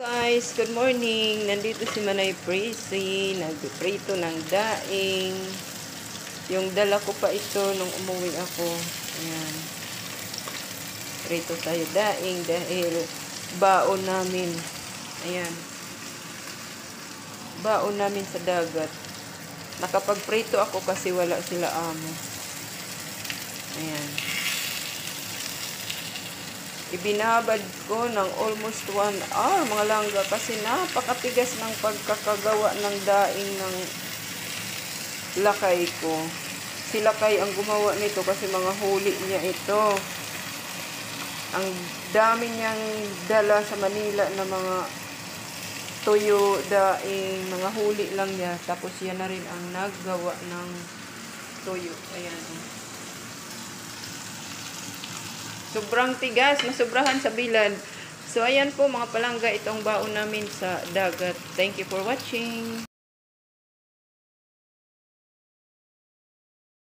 Guys, good morning. Nandito si Manay Prissy. Nagprito ng daing. Yung dala ko pa ito nung umuwi ako. Ayan. Prito tayo daing dahil baon namin. Ayan. Baon namin sa dagat. Nakapagprito ako kasi wala sila amo. Ayan. Ibinabad ko ng almost 1 hour mga langga kasi napakatigas ng pagkakagawa ng daing ng lakay ko. Si lakay ang gumawa nito kasi mga huli niya ito. Ang dami niyang dala sa Manila na mga tuyo, daing, mga huli lang niya. Tapos yan na rin ang naggawa ng tuyo. Ayan. Sobrang tigas, masobrahan sa bilad. So, ayan po mga palangga, itong baon namin sa dagat. Thank you for watching.